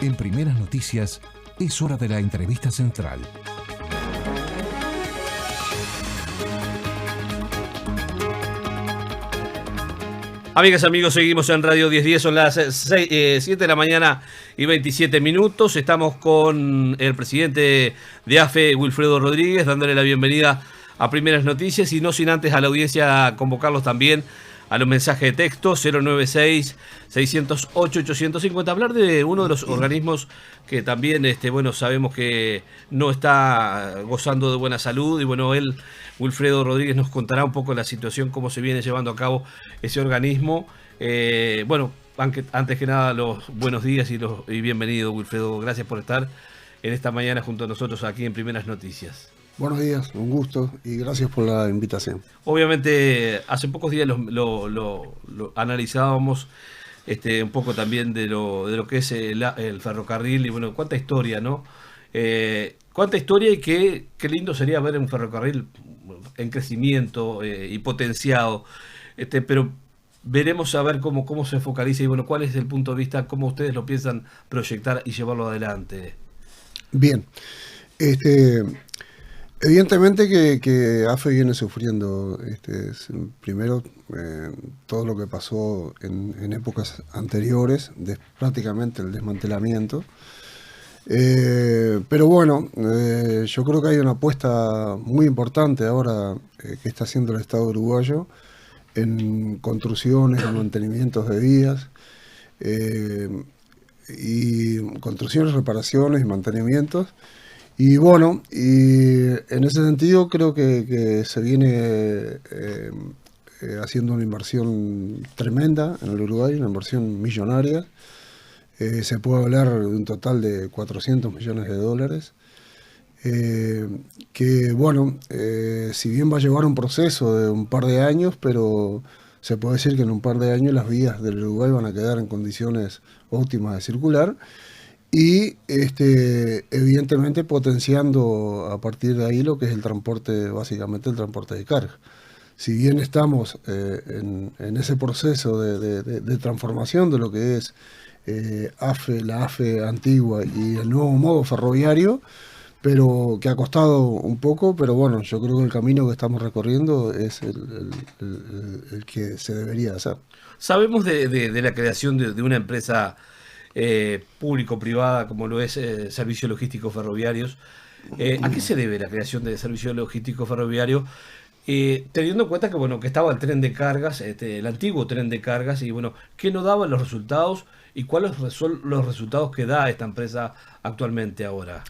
En Primeras Noticias, es hora de la entrevista central. Amigas, amigos, seguimos en Radio 1010, son las 7 de la mañana y 27 minutos. Estamos con el presidente de AFE, Wilfredo Rodríguez, dándole la bienvenida a Primeras Noticias y no sin antes a la audiencia convocarlos también a los mensajes de texto 096-608-850. Hablar de uno de los organismos que también, sabemos que no está gozando de buena salud y él, Wilfredo Rodríguez, nos contará un poco la situación, cómo se viene llevando a cabo ese organismo. Antes que nada, los buenos días y bienvenido, Wilfredo. Gracias por estar en esta mañana junto a nosotros aquí en Primeras Noticias. Buenos días, un gusto y gracias por la invitación. Obviamente, hace pocos días lo analizábamos un poco también de lo que es el ferrocarril y cuánta historia, ¿no? Cuánta historia y qué lindo sería ver un ferrocarril en crecimiento y potenciado. Pero veremos a ver cómo se focaliza y cuál es el punto de vista, cómo ustedes lo piensan proyectar y llevarlo adelante. Bien, evidentemente que AFE viene sufriendo primero todo lo que pasó en épocas anteriores, prácticamente el desmantelamiento. Pero yo creo que hay una apuesta muy importante ahora que está haciendo el Estado uruguayo en construcciones, en mantenimientos de vías, y construcciones, reparaciones y mantenimientos. Y en ese sentido creo que se viene haciendo una inversión tremenda en el Uruguay, una inversión millonaria. Se puede hablar de un total de 400 millones de dólares, si bien va a llevar un proceso de un par de años, pero se puede decir que en un par de años las vías del Uruguay van a quedar en condiciones óptimas de circular. Y evidentemente potenciando a partir de ahí lo que es el transporte, básicamente el transporte de carga. Si bien estamos en ese proceso de transformación de lo que es la AFE antigua y el nuevo modo ferroviario, pero que ha costado un poco, pero yo creo que el camino que estamos recorriendo es el que se debería hacer. Sabemos de la creación de una empresa público-privada como lo es Servicios Logísticos Ferroviarios. ¿A qué se debe la creación de Servicios Logísticos Ferroviarios? Teniendo en cuenta que estaba el tren de cargas, el antiguo tren de cargas, y ¿qué no daban los resultados y cuáles son los resultados que da esta empresa actualmente ahora?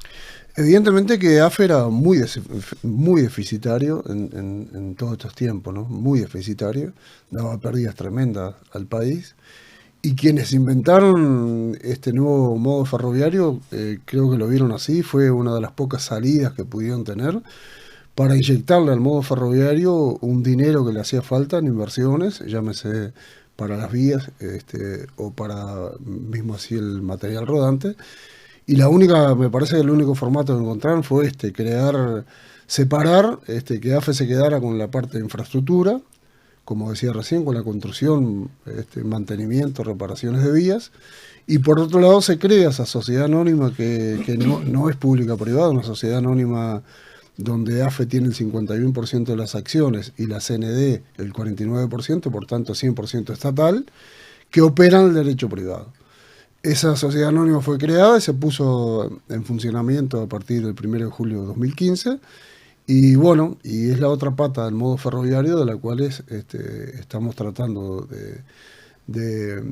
Evidentemente que AFE era muy deficitario en todos estos tiempos, ¿no? Muy deficitario, daba pérdidas tremendas al país. Y quienes inventaron este nuevo modo ferroviario, creo que lo vieron así, fue una de las pocas salidas que pudieron tener para inyectarle al modo ferroviario un dinero que le hacía falta en inversiones, llámese para las vías o para mismo así el material rodante. Y me parece que el único formato que encontraron fue separar, que AFE se quedara con la parte de infraestructura, como decía recién, con la construcción, mantenimiento, reparaciones de vías, y por otro lado se crea esa sociedad anónima que no es pública-privada, una sociedad anónima donde AFE tiene el 51% de las acciones y la CND el 49%, por tanto 100% estatal, que opera en el derecho privado. Esa sociedad anónima fue creada y se puso en funcionamiento a partir del 1 de julio de 2015, y es la otra pata del modo ferroviario de la cual estamos tratando de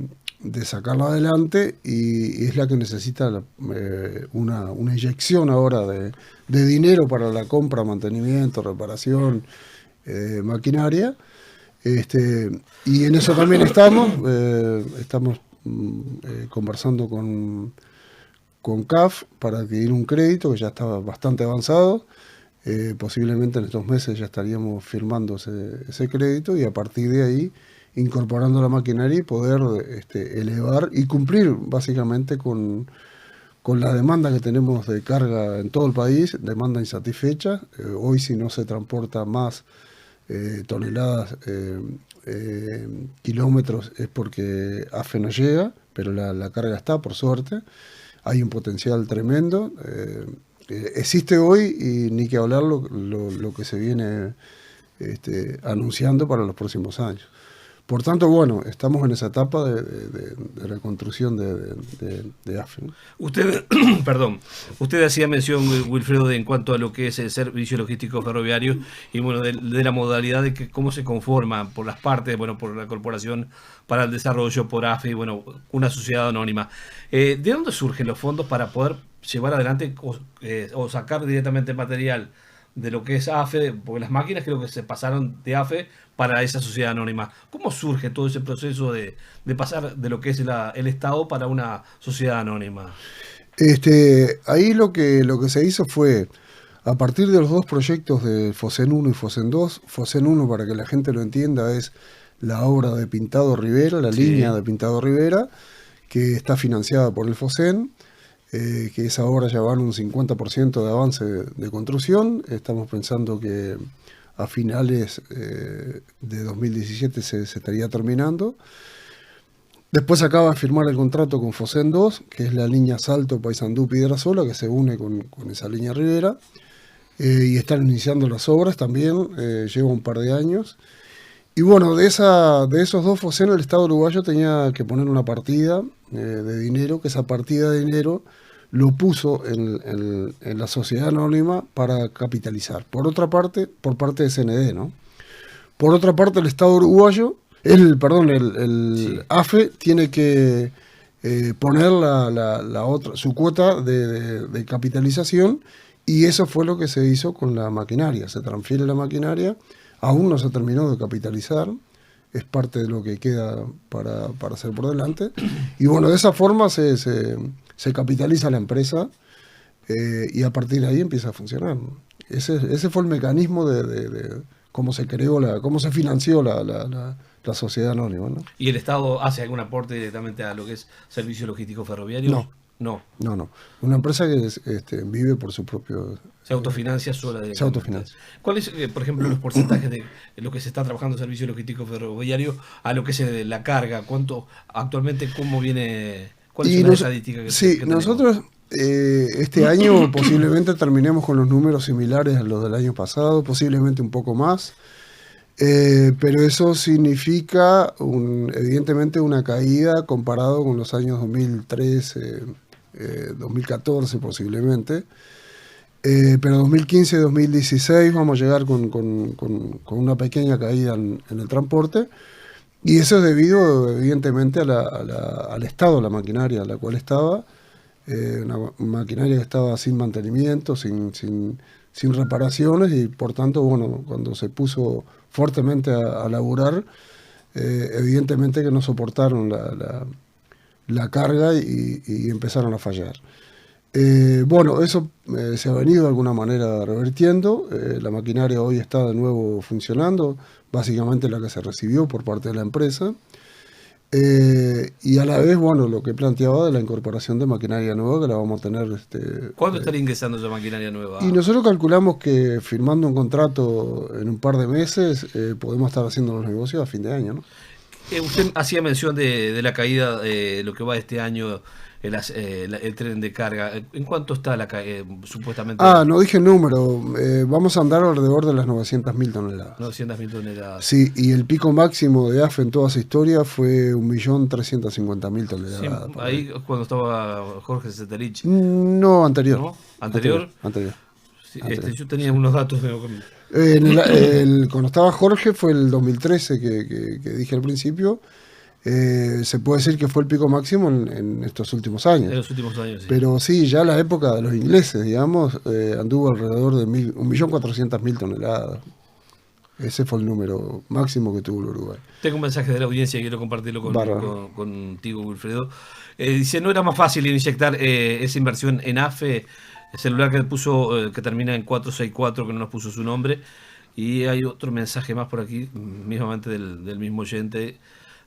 sacarla adelante, y es la que necesita una inyección ahora de dinero para la compra, mantenimiento, reparación, maquinaria, y en eso también estamos conversando con CAF para adquirir un crédito que ya estaba bastante avanzado. Posiblemente en estos meses ya estaríamos firmando ese crédito, y a partir de ahí incorporando la maquinaria y poder elevar y cumplir básicamente con la demanda que tenemos de carga en todo el país, demanda insatisfecha. Hoy, si no se transporta más toneladas, kilómetros, es porque AFE no llega, pero la carga está, por suerte. hay un potencial tremendo. Existe hoy y ni que hablar lo que se viene anunciando para los próximos años. Por tanto, bueno, estamos en esa etapa de reconstrucción de AFE, ¿no? Usted, perdón, usted hacía mención, Wilfredo, en cuanto a lo que es el servicio logístico ferroviario y bueno, de la modalidad de que cómo se conforma por las partes, bueno, por la Corporación para el Desarrollo, por AFE y bueno, una sociedad anónima. ¿De dónde surgen los fondos para poder llevar adelante o sacar directamente material de lo que es AFE? Porque las máquinas creo que se pasaron de AFE para esa sociedad anónima. ¿Cómo surge todo ese proceso de pasar de lo que es el Estado para una sociedad anónima? Ahí lo que se hizo fue, a partir de los dos proyectos de FOSEN 1 y FOSEN 2, FOSEN 1, para que la gente lo entienda, es la obra de Pintado Rivera, la línea de Pintado Rivera, que está financiada por el FOSEN, que esa obra ya va en un 50% de avance de construcción. Estamos pensando que a finales de 2017 se estaría terminando. Después acaba de firmar el contrato con FOSEN 2, que es la línea Salto, Paysandú, Piedrasola, que se une con esa línea Rivera, y están iniciando las obras también, lleva un par de años. Y bueno, de esos dos FOSEN, el Estado uruguayo tenía que poner una partida de dinero, que esa partida de dinero lo puso en la sociedad anónima para capitalizar. Por otra parte, por parte de CND, ¿no? Por otra parte, el Estado uruguayo, el AFE tiene que poner su cuota de capitalización, y eso fue lo que se hizo con la maquinaria. Se transfiere la maquinaria, aún no se terminó de capitalizar, es parte de lo que queda para hacer por delante. Y bueno, de esa forma se capitaliza la empresa y a partir de ahí empieza a funcionar, ¿no? Ese fue el mecanismo de cómo se creó, cómo se financió la sociedad anónima, ¿no? ¿Y el Estado hace algún aporte directamente a lo que es servicio logístico ferroviario? No. Una empresa que vive por su propio... Se autofinancia sola. Se autofinancia. ¿Cuáles, por ejemplo, los porcentajes de lo que se está trabajando en servicio logístico ferroviario a lo que es la carga? ¿Cuánto actualmente, cómo viene? ¿Cuáles son las estadísticas que tenemos? Nosotros este año posiblemente terminemos con los números similares a los del año pasado, posiblemente un poco más. Pero eso significa evidentemente una caída comparado con los años 2013, 2014 posiblemente. Pero 2015 y 2016 vamos a llegar con una pequeña caída en el transporte, y eso es debido evidentemente al estado de la maquinaria, la cual estaba, una maquinaria que estaba sin mantenimiento, sin reparaciones, y por tanto, bueno, cuando se puso fuertemente a laburar, evidentemente que no soportaron la carga y empezaron a fallar. Bueno, eso se ha venido de alguna manera revertiendo. La maquinaria hoy está de nuevo funcionando, básicamente la que se recibió por parte de la empresa. Y a la vez, bueno, lo que planteaba de la incorporación de maquinaria nueva, que la vamos a tener... ¿Cuándo estaría ingresando esa maquinaria nueva? Y nosotros calculamos que firmando un contrato en un par de meses podemos estar haciendo los negocios a fin de año, ¿no? Usted hacía mención de la caída de lo que va este año, el tren de carga. ¿En cuánto está supuestamente? No dije el número. Vamos a andar alrededor de las 900.000 toneladas. 900.000 toneladas. Sí, y el pico máximo de AFE en toda su historia fue 1.350.000 toneladas. Sí, ahí cuando estaba Jorge Ceterich. No, anterior. ¿No? ¿Anterior? Anterior. Sí, yo tenía unos datos. Cuando estaba Jorge fue el 2013 que dije al principio. Se puede decir que fue el pico máximo en estos últimos años. En los últimos años, sí. Pero sí, ya la época de los ingleses, digamos, anduvo alrededor de 1.400.000 toneladas. Ese fue el número máximo que tuvo el Uruguay. Tengo un mensaje de la audiencia y quiero compartirlo contigo, Wilfredo. Dice, ¿no era más fácil inyectar esa inversión en AFE? El celular que termina en 464, que no nos puso su nombre. Y hay otro mensaje más por aquí, mismamente del mismo oyente.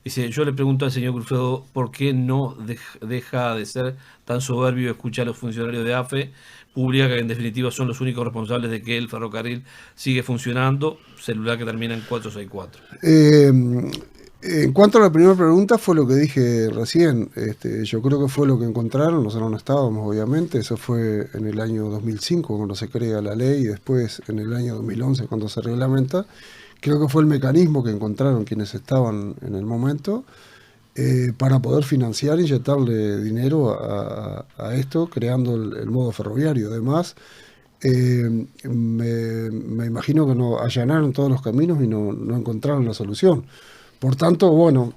Dice, yo le pregunto al señor Wilfredo por qué no deja de ser tan soberbio y escucha a los funcionarios de AFE pública, que en definitiva son los únicos responsables de que el ferrocarril sigue funcionando. Celular que termina en 464. En cuanto a la primera pregunta, fue lo que dije recién. Yo creo que fue lo que encontraron. Nosotros no estábamos, obviamente. Eso fue en el año 2005, cuando se crea la ley, y después en el año 2011, cuando se reglamenta. Creo que fue el mecanismo que encontraron quienes estaban en el momento para poder financiar, inyectarle dinero a esto, creando el modo ferroviario. Además, me imagino que no allanaron todos los caminos y no encontraron la solución. Por tanto, bueno,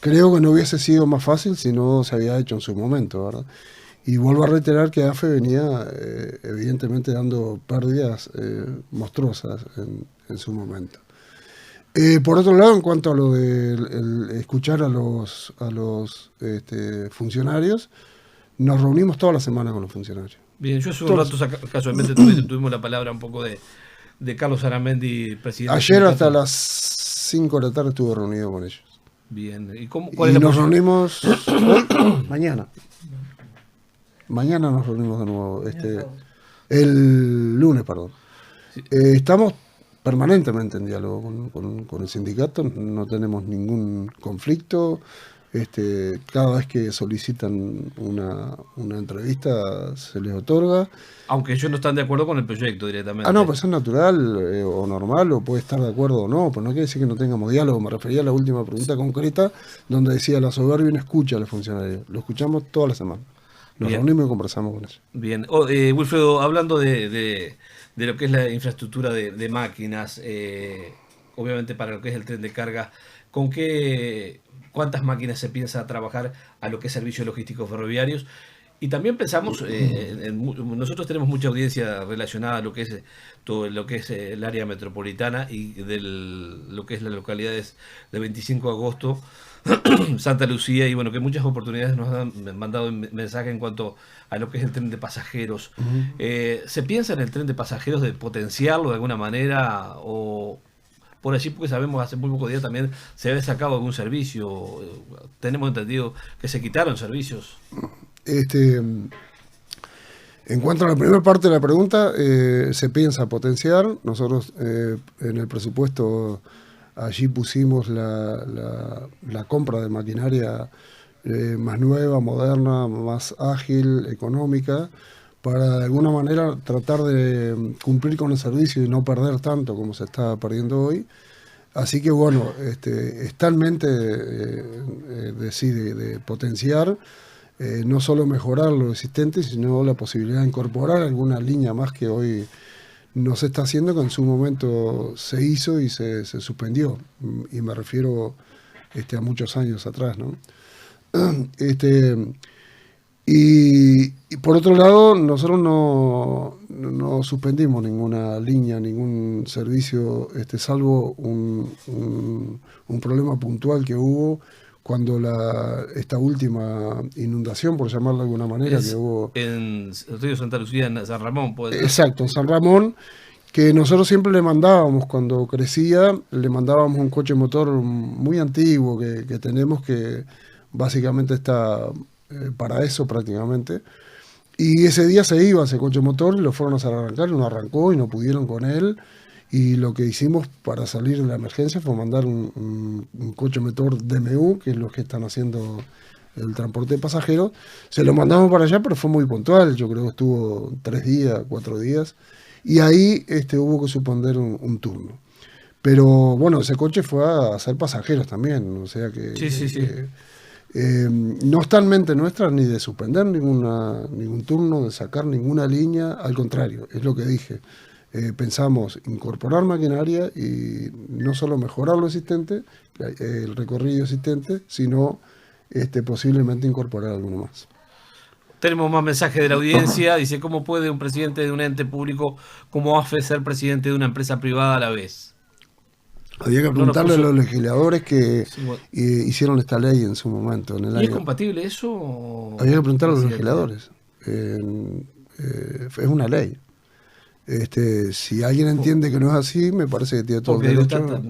creo que no hubiese sido más fácil si no se había hecho en su momento, ¿verdad? Y vuelvo a reiterar que AFE venía evidentemente dando pérdidas monstruosas en su momento. Por otro lado, en cuanto a lo de escuchar a los funcionarios, nos reunimos toda la semana con los funcionarios. Bien, yo hace un rato casualmente tuvimos la palabra un poco de Carlos Aramendi, presidente. Ayer hasta las 5 de la tarde estuve reunido con ellos. Bien, ¿y nos reunimos hoy, mañana. Mañana nos reunimos de nuevo, el lunes, perdón. Sí. Estamos permanentemente en diálogo con el sindicato, no tenemos ningún conflicto. Cada vez que solicitan una entrevista se les otorga. Aunque ellos no están de acuerdo con el proyecto directamente. No, pues es natural o normal, o puede estar de acuerdo o no, pero no quiere decir que no tengamos diálogo. Me refería a la última pregunta concreta, donde decía la soberbia no escucha a los funcionarios. Lo escuchamos toda la semana. Nos reunimos y conversamos con ellos. Bien. Wilfredo, hablando de lo que es la infraestructura de máquinas, obviamente para lo que es el tren de carga, ¿cuántas máquinas se piensa trabajar a lo que es servicios logísticos ferroviarios? Y también pensamos, nosotros tenemos mucha audiencia relacionada a lo que es todo lo que es el área metropolitana y lo que es las localidades de 25 de agosto, Santa Lucía, y bueno, que muchas oportunidades nos han mandado mensaje en cuanto a lo que es el tren de pasajeros. ¿Se piensa en el tren de pasajeros de potenciarlo de alguna manera o por allí, porque sabemos hace muy pocos días también se había sacado algún servicio? Tenemos entendido que se quitaron servicios. En cuanto a la primera parte de la pregunta, se piensa potenciar. Nosotros en el presupuesto allí pusimos la compra de maquinaria más nueva, moderna, más ágil, económica, para de alguna manera tratar de cumplir con el servicio y no perder tanto como se está perdiendo hoy. Así que bueno, está en mente de potenciar, no solo mejorar lo existente, sino la posibilidad de incorporar alguna línea más que hoy no se está haciendo, que en su momento se hizo y se suspendió. Y me refiero a muchos años atrás, ¿no? Y por otro lado, nosotros no suspendimos ninguna línea, ningún servicio, salvo un problema puntual que hubo cuando esta última inundación, por llamarla de alguna manera, que hubo en el río Santa Lucía, en San Ramón, ¿puede ser? Exacto, en San Ramón, que nosotros siempre le mandábamos, cuando crecía, le mandábamos un coche motor muy antiguo que tenemos, que básicamente está para eso prácticamente. Y ese día se iba ese coche motor y lo fueron a hacer arrancar y no arrancó y no pudieron con él. Y lo que hicimos para salir de la emergencia fue mandar un coche motor DMU, que es lo que están haciendo el transporte de pasajeros. Se lo mandamos para allá, pero fue muy puntual. Yo creo que estuvo 3 días, 4 días. Y ahí hubo que suspender un turno. Pero bueno, ese coche fue a hacer pasajeros también. O sea que... Sí. No está en mente nuestra ni de suspender ningún turno, de sacar ninguna línea. Al contrario, es lo que dije. Pensamos incorporar maquinaria y no solo mejorar lo existente, el recorrido existente, sino posiblemente incorporar alguno más. Tenemos más mensajes de la audiencia. Dice, ¿cómo puede un presidente de un ente público como AFE ser presidente de una empresa privada a la vez? Había que preguntarle a los legisladores que hicieron esta ley en su momento. ¿Es compatible eso? Había que preguntarle a los legisladores. Es una ley. Si alguien entiende que no es así, me parece que tiene todo el derecho.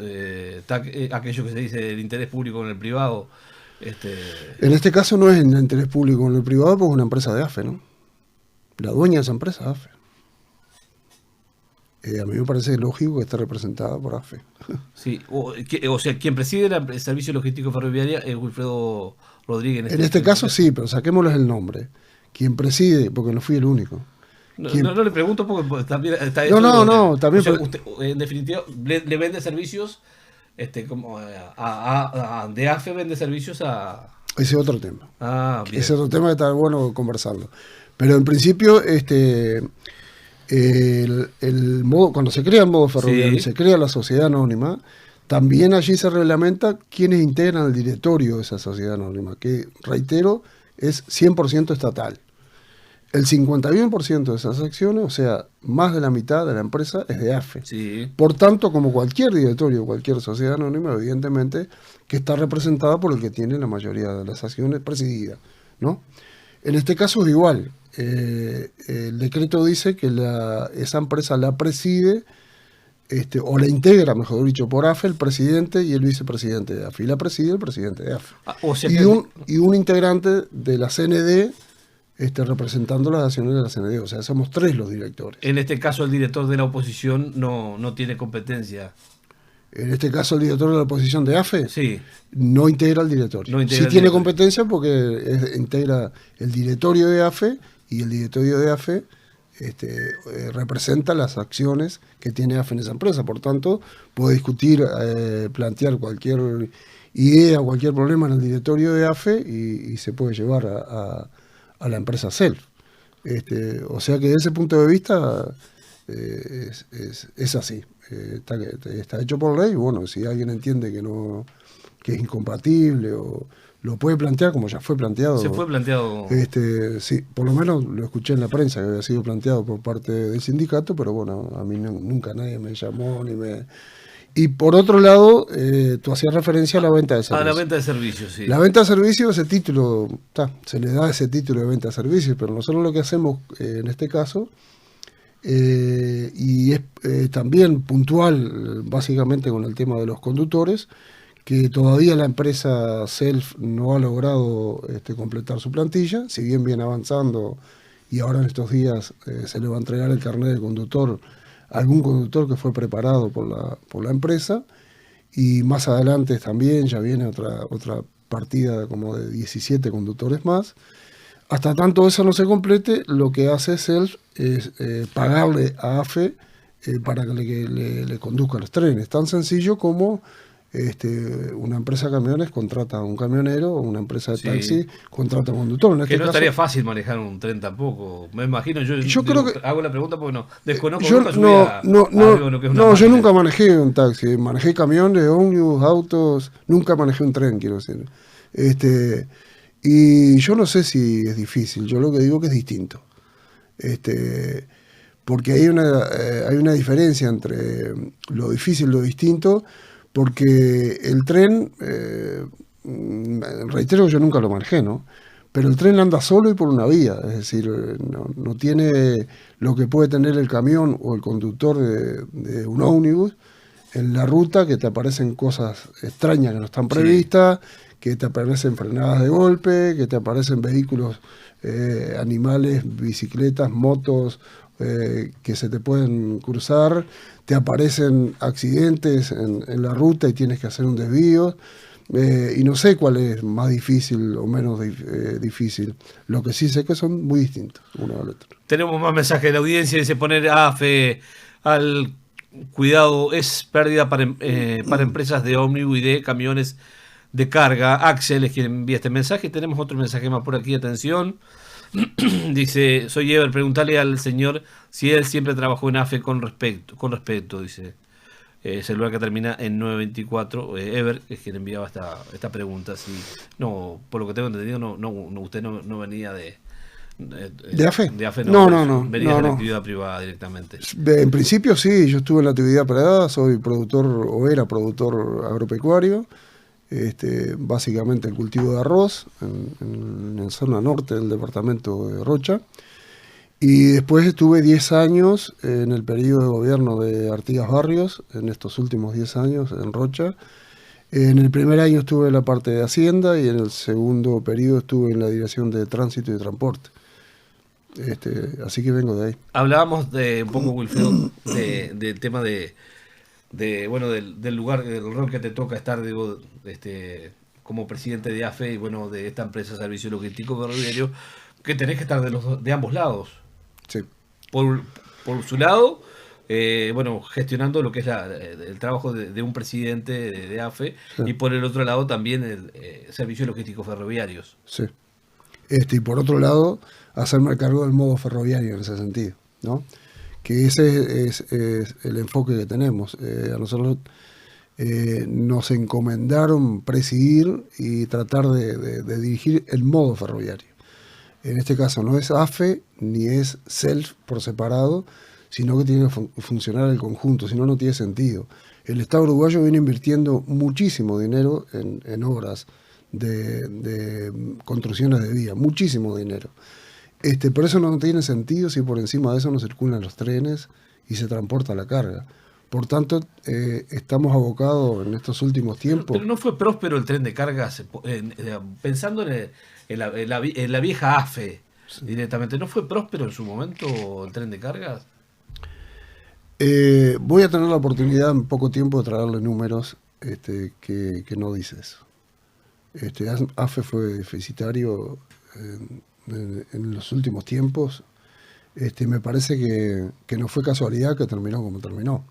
Está aquello que se dice del interés público en el privado. En este caso no es en el interés público en el privado, porque es una empresa de AFE, ¿no? La dueña de esa empresa es AFE. a mí me parece lógico que esté representada por AFE. Sí, o sea, quien preside el Servicio Logístico Ferroviario es Wilfredo Rodríguez. En este caso sí, pero saquémosles el nombre. Quien preside, porque no fui el único. No le pregunto porque también está eso. No, también. O sea, usted, en definitiva, le vende servicios, como de AFE vende servicios a... Ese es otro tema. Bien. Ese es otro tema que está bueno conversarlo. Pero en principio, el modo, cuando se crea el modo ferroviario y se crea la sociedad anónima, también allí se reglamenta quiénes integran el directorio de esa sociedad anónima, que, reitero, es 100% estatal. El 51% de esas acciones, o sea, más de la mitad de la empresa, es de AFE. Sí. Por tanto, como cualquier directorio, cualquier sociedad anónima, evidentemente, que está representada por el que tiene la mayoría de las acciones presididas, ¿no? En este caso es igual. El decreto dice que esa empresa la preside, o la integra, mejor dicho, por AFE, el presidente y el vicepresidente de AFE. Y la preside el presidente de AFE. O sea y un integrante de la CND representando las acciones de la CND. O sea, somos 3 los directores. En este caso, el director de la oposición no tiene competencia. En este caso, el director de la oposición de AFE no integra el directorio. Sí tiene competencia porque integra el directorio de AFE, y el directorio de AFE representa las acciones que tiene AFE en esa empresa. Por tanto, puede discutir, plantear cualquier idea, cualquier problema en el directorio de AFE y se puede llevar a la empresa Self. O sea que desde ese punto de vista es así. Está hecho por ley. Bueno, si alguien entiende que es incompatible o lo puede plantear, como ya fue planteado. Se fue planteado. Sí, por lo menos lo escuché en la prensa que había sido planteado por parte del sindicato, pero bueno, a mí nunca nadie me llamó ni me... Y por otro lado, tú hacías referencia a la venta de servicios. A la venta de servicios, sí. La venta de servicios, ese título, se le da ese título de venta de servicios, pero nosotros lo que hacemos en este caso, y es también puntual básicamente con el tema de los conductores, que todavía la empresa Self no ha logrado completar su plantilla, si bien viene avanzando, y ahora en estos días se le va a entregar el carnet de conductor a algún conductor que fue preparado por la empresa, y más adelante también ya viene otra partida como de 17 conductores más. Hasta tanto eso no se complete, lo que hace Self es pagarle a AFE para que le conduzca los trenes, tan sencillo como una empresa de camiones contrata a un camionero, o una empresa de taxi contrata a un conductor. En este que no caso, estaría fácil manejar un tren tampoco. Me imagino, yo creo que hago la pregunta porque desconozco. Yo nunca manejé un taxi, manejé camiones, ómnibus, autos, nunca manejé un tren, quiero decir. Y yo no sé si es difícil, yo lo que digo que es distinto. Porque hay una diferencia entre lo difícil y lo distinto. Porque el tren, reitero, yo nunca lo manejé, ¿no? Pero el tren anda solo y por una vía, es decir, no tiene lo que puede tener el camión o el conductor de un ómnibus en la ruta, que te aparecen cosas extrañas que no están previstas, que te aparecen frenadas de golpe, que te aparecen vehículos, animales, bicicletas, motos, que se te pueden cruzar, te aparecen accidentes en la ruta y tienes que hacer un desvío, y no sé cuál es más difícil o menos difícil. Lo que sí sé que son muy distintos uno al otro. Tenemos más mensajes de la audiencia. Dice: poner AFE al cuidado es pérdida para empresas de ómnibus y de camiones de carga. Axel es quien envía este mensaje. Tenemos otro mensaje más por aquí, atención. Dice: soy Ever, preguntarle al señor si él siempre trabajó en AFE con respecto, dice. Celular que termina en 924. Ever es quien enviaba esta pregunta. Si, no, por lo que tengo entendido, usted no venía de AFE. De AFE No. Venía de la actividad privada directamente. En principio sí, yo estuve en la actividad privada, soy productor o era productor agropecuario. Básicamente el cultivo de arroz en la zona norte del departamento de Rocha, y después estuve 10 años en el periodo de gobierno de Artigas Barrios, en estos últimos 10 años en Rocha. En el primer año estuve en la parte de Hacienda y en el segundo periodo estuve en la dirección de Tránsito y Transporte. Así que vengo de ahí. Hablábamos de un poco, Wilfredo, del tema bueno, del lugar, del rol que te toca estar, digo, como presidente de AFE y bueno, de esta empresa Servicio Logístico Ferroviario, que tenés que estar de ambos lados. Sí. Por su lado, bueno, gestionando lo que es el trabajo de un presidente de AFE, Sí. y por el otro lado también el Servicio Logístico Ferroviarios. Sí. Y por otro lado, hacerme cargo del modo ferroviario en ese sentido, ¿no? Que ese es el enfoque que tenemos. A nosotros nos encomendaron presidir y tratar de dirigir el modo ferroviario. En este caso no es AFE ni es SELF por separado, sino que tiene que funcionar el conjunto, si no, no tiene sentido. El Estado uruguayo viene invirtiendo muchísimo dinero en obras de construcciones de vía, muchísimo dinero. Por eso no tiene sentido si por encima de eso no circulan los trenes y se transporta la carga. Por tanto, estamos abocados en estos últimos tiempos. Pero no fue próspero el tren de cargas, pensando en la vieja AFE, sí, directamente. ¿No fue próspero en su momento el tren de cargas? Voy a tener la oportunidad en poco tiempo de traerle números que no dice eso. AFE fue deficitario en los últimos tiempos. Me parece que no fue casualidad que terminó como terminó.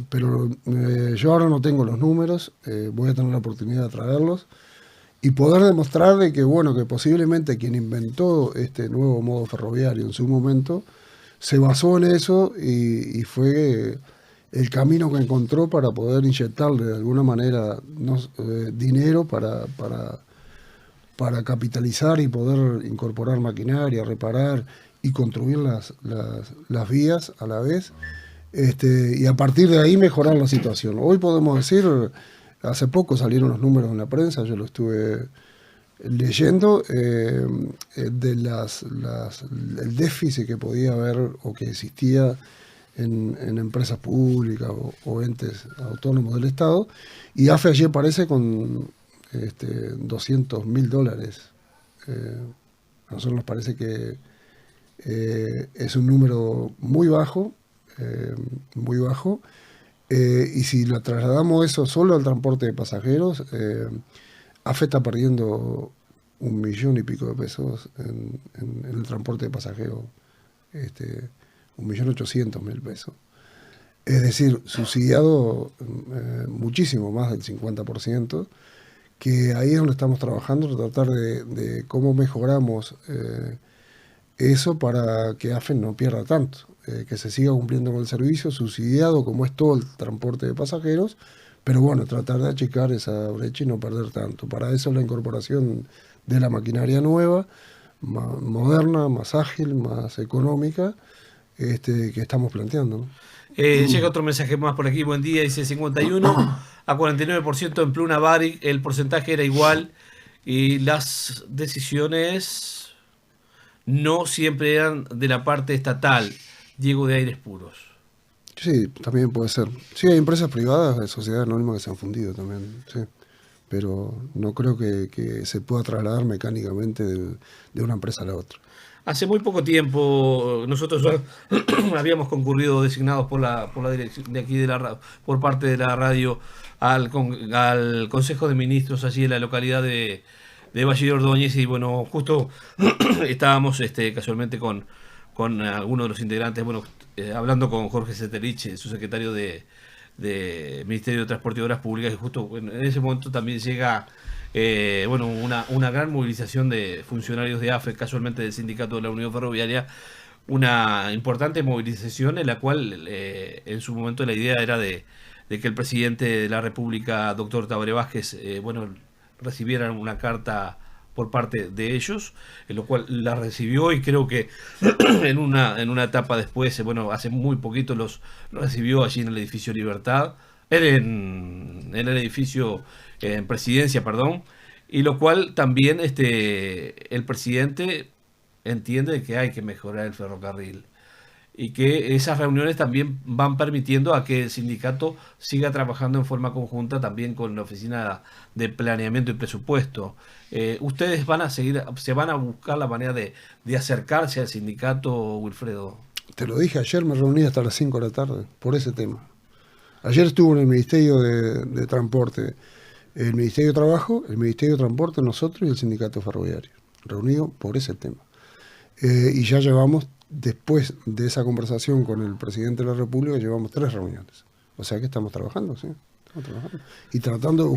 Pero yo ahora no tengo los números, voy a tener la oportunidad de traerlos y poder demostrar de que, bueno, que posiblemente quien inventó este nuevo modo ferroviario en su momento se basó en eso y fue el camino que encontró para poder inyectarle de alguna manera dinero para capitalizar y poder incorporar maquinaria, reparar y construir las vías a la vez, y a partir de ahí mejorar la situación. Hoy podemos decir, hace poco salieron los números en la prensa, yo lo estuve leyendo, de el déficit que podía haber o que existía en empresas públicas o entes autónomos del Estado, y AFE allí aparece con $200.000. A nosotros nos parece que es un número muy bajo, y si lo trasladamos eso solo al transporte de pasajeros, AFE está perdiendo 1 millón y pico de pesos en el transporte de pasajeros, 1.800.000 pesos. Es decir, subsidiado muchísimo más del 50%, que ahí es donde estamos trabajando, tratar de cómo mejoramos eso para que AFE no pierda tanto, que se siga cumpliendo con el servicio, subsidiado como es todo el transporte de pasajeros, pero bueno, tratar de achicar esa brecha y no perder tanto. Para eso la incorporación de la maquinaria nueva, moderna, más ágil, más económica, que estamos planteando, ¿no? Llega otro mensaje más por aquí. Buen día, dice 51 a 49% en Pluna Bari. El porcentaje era igual y las decisiones no siempre eran de la parte estatal. Diego de Aires Puros. Sí, también puede ser. Sí, hay empresas privadas de sociedades anónimas que se han fundido también, sí. Pero no creo que se pueda trasladar mecánicamente de una empresa a la otra. Hace muy poco tiempo nosotros habíamos concurrido designados por la dirección de aquí de por parte de la radio al Consejo de Ministros allí en la localidad de Valle de Ordóñez, y bueno, justo estábamos casualmente con algunos de los integrantes, bueno, hablando con Jorge Ceterich, su secretario de Ministerio de Transporte y Obras Públicas, y justo en ese momento también llega bueno, una gran movilización de funcionarios de AFE, casualmente del Sindicato de la Unión Ferroviaria, una importante movilización en la cual en su momento la idea era de que el presidente de la República, doctor Tabaré Vázquez, bueno, recibiera una carta por parte de ellos, en lo cual la recibió, y creo que en una etapa después, bueno, hace muy poquito los recibió allí en el edificio Libertad, en el edificio en Presidencia, perdón, y lo cual también el presidente entiende que hay que mejorar el ferrocarril. y que esas reuniones también van permitiendo a que el sindicato siga trabajando en forma conjunta también con la Oficina de Planeamiento y Presupuesto. ¿Ustedes van a seguir, se van a buscar la manera de acercarse al sindicato, Wilfredo? Te lo dije ayer, me reuní hasta las 5 de la tarde por ese tema. Ayer estuvo en el Ministerio de Transporte, el Ministerio de Trabajo, el Ministerio de Transporte, nosotros y el Sindicato Ferroviario, reunidos por ese tema. Y ya llevamos, después de esa conversación con el presidente de la República, llevamos 3 reuniones. O sea que estamos trabajando, sí. Estamos trabajando. Y tratando de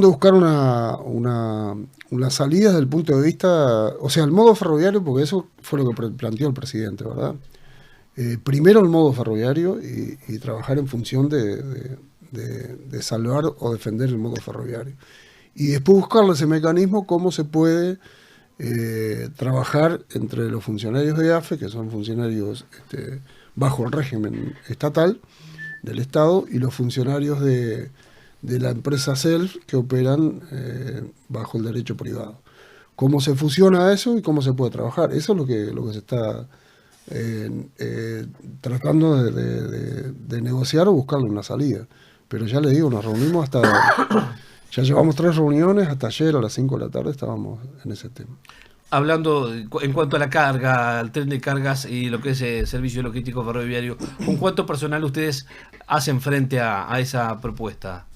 buscar una salida desde el punto de vista, o sea, el modo ferroviario, porque eso fue lo que planteó el presidente, ¿verdad? Primero el modo ferroviario y trabajar en función de salvar o defender el modo ferroviario. Y después buscarle ese mecanismo, cómo se puede trabajar entre los funcionarios de AFE, que son funcionarios bajo el régimen estatal del Estado, y los funcionarios de la empresa SELF, que operan bajo el derecho privado. ¿Cómo se fusiona eso y cómo se puede trabajar? Eso es lo que se está tratando de negociar o buscarle una salida. Pero ya le digo, nos reunimos ya llevamos 3 reuniones, hasta ayer a las 5 de la tarde estábamos en ese tema. Hablando en cuanto a la carga, al tren de cargas y lo que es el servicio logístico ferroviario, ¿con cuánto personal ustedes hacen frente a esa propuesta?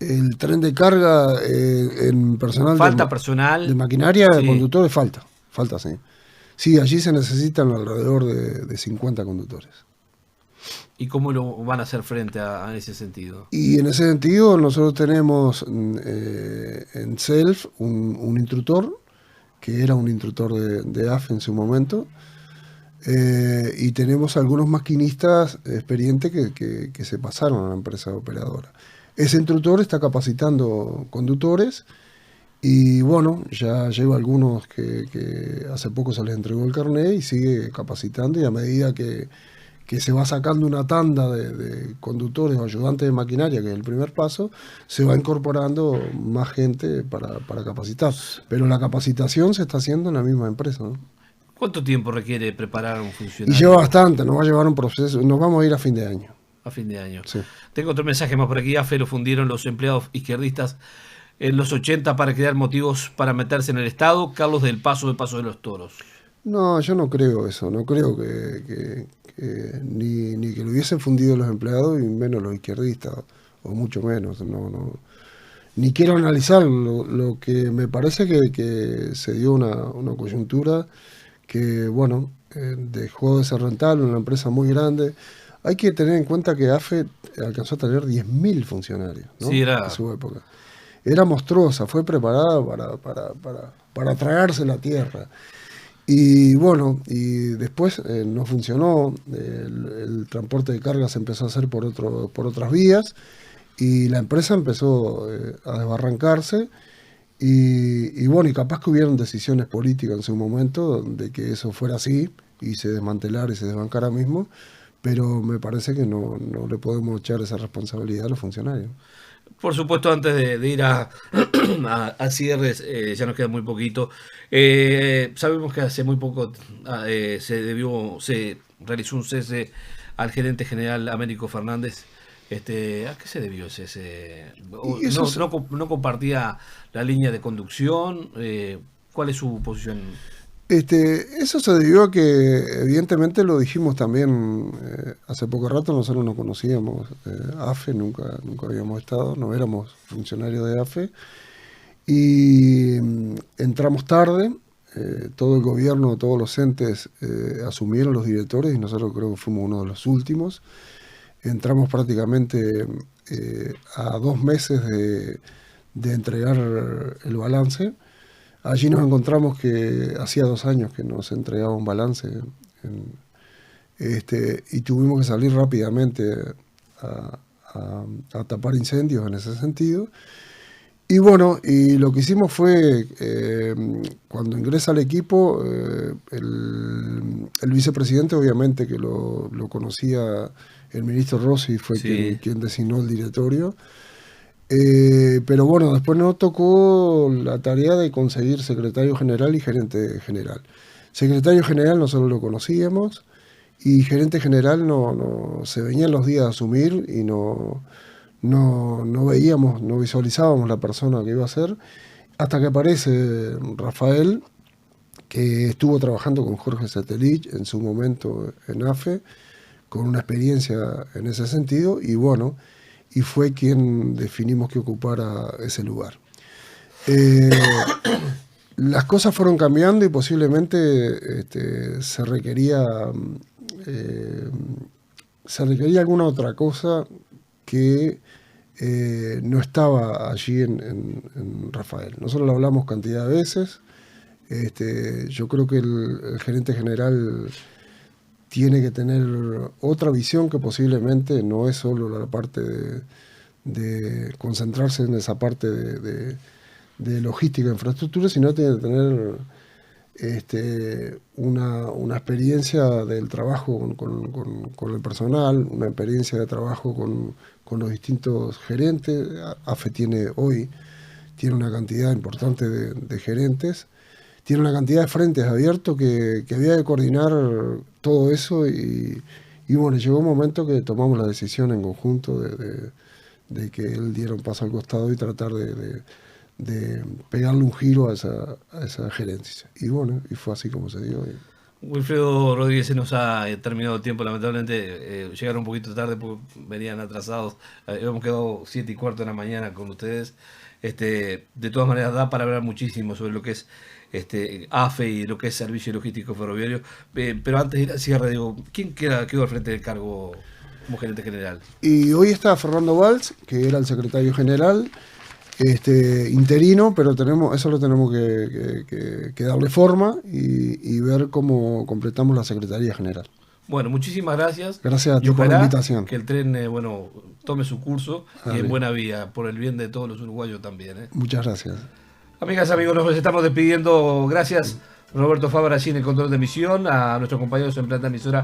El tren de carga en personal... ¿Falta personal? De maquinaria, sí. De conductores, falta, sí. Sí, allí se necesitan alrededor de 50 conductores. ¿Y cómo lo van a hacer frente a ese sentido? Y en ese sentido nosotros tenemos en SELF un instructor, que era un instructor de AFE en su momento, y tenemos algunos maquinistas experientes que se pasaron a la empresa operadora. Ese instructor está capacitando conductores y bueno, ya lleva algunos que hace poco se les entregó el carnet y sigue capacitando, y a medida que se va sacando una tanda de conductores o ayudantes de maquinaria, que es el primer paso, se va incorporando más gente para capacitar. Pero la capacitación se está haciendo en la misma empresa, ¿no? ¿Cuánto tiempo requiere preparar un funcionario? Y lleva bastante, nos va a llevar un proceso, nos vamos a ir a fin de año. A fin de año. Sí. Tengo otro mensaje más por aquí. AFE lo fundieron los empleados izquierdistas en los 80 para crear motivos para meterse en el Estado. Carlos del Paso de los Toros. No, yo no creo eso. No creo que ni que lo hubiesen fundido los empleados, y menos los izquierdistas, o mucho menos. No. Ni quiero analizar lo que me parece que se dio una coyuntura que, bueno, dejó de ser rentable, una empresa muy grande. Hay que tener en cuenta que AFE alcanzó a tener 10.000 funcionarios, ¿no? Sí, en su época. Era monstruosa, fue preparada para tragarse la tierra. Y bueno, y después no funcionó, el transporte de cargas se empezó a hacer por otras vías, y la empresa empezó a desbarrancarse, y bueno, y capaz que hubieron decisiones políticas en su momento de que eso fuera así, y se desmantelara y se desbancara mismo, pero me parece que no le podemos echar esa responsabilidad a los funcionarios. Por supuesto, antes de ir a cierre, ya nos queda muy poquito. Sabemos que hace muy poco se realizó un cese al gerente general Américo Fernández. ¿A qué se debió ese cese? No compartía la línea de conducción. ¿Cuál es su posición? Eso se debió a que, evidentemente, lo dijimos también hace poco rato, nosotros no conocíamos AFE, nunca habíamos estado, no éramos funcionarios de AFE, y entramos tarde, todo el gobierno, todos los entes asumieron los directores, y nosotros creo que fuimos uno de los últimos. Entramos prácticamente a 2 meses de entregar el balance. Allí nos encontramos que hacía 2 años que nos entregaba un balance y tuvimos que salir rápidamente a tapar incendios en ese sentido. Y bueno, y lo que hicimos fue, cuando ingresa al equipo, el vicepresidente, obviamente que lo conocía el ministro Rossi, fue sí, quien designó el directorio. Pero bueno, después nos tocó la tarea de conseguir secretario general y gerente general. Secretario general nosotros lo conocíamos y gerente general no se venían los días a asumir y no veíamos, no visualizábamos la persona que iba a ser, hasta que aparece Rafael, que estuvo trabajando con Jorge Satellich en su momento en AFE, con una experiencia en ese sentido, y bueno, y fue quien definimos que ocupara ese lugar. Las cosas fueron cambiando y posiblemente se requería alguna otra cosa que no estaba allí en Rafael. Nosotros lo hablamos cantidad de veces. Yo creo que el gerente general tiene que tener otra visión que posiblemente no es solo la parte de concentrarse en esa parte de logística e infraestructura, sino tiene que tener una experiencia del trabajo con el personal, una experiencia de trabajo con los distintos gerentes. AFE tiene una cantidad importante de gerentes, tiene una cantidad de frentes abiertos que había que coordinar todo eso y bueno, llegó un momento que tomamos la decisión en conjunto de que él diera un paso al costado y tratar de pegarle un giro a esa gerencia. Y bueno, y fue así como se dio. Wilfredo Rodríguez, se nos ha terminado el tiempo, lamentablemente. Llegaron un poquito tarde porque venían atrasados. Hemos quedado 7:15 de la mañana con ustedes. De todas maneras, da para hablar muchísimo sobre lo que es AFE y lo que es Servicio Logístico Ferroviario. Pero antes de ir al cierre, digo, ¿quién quedó al frente del cargo como gerente general? Y hoy está Fernando Valls, que era el secretario general, interino, pero eso lo tenemos que darle forma y ver cómo completamos la Secretaría General. Bueno, muchísimas gracias. Gracias a ti por la invitación. Que el tren tome su curso y en buena vía, por el bien de todos los uruguayos también. Muchas gracias. Amigas, amigos, nos estamos despidiendo. Gracias, Roberto Fabra, allí en el control de emisión, a nuestros compañeros en planta emisora.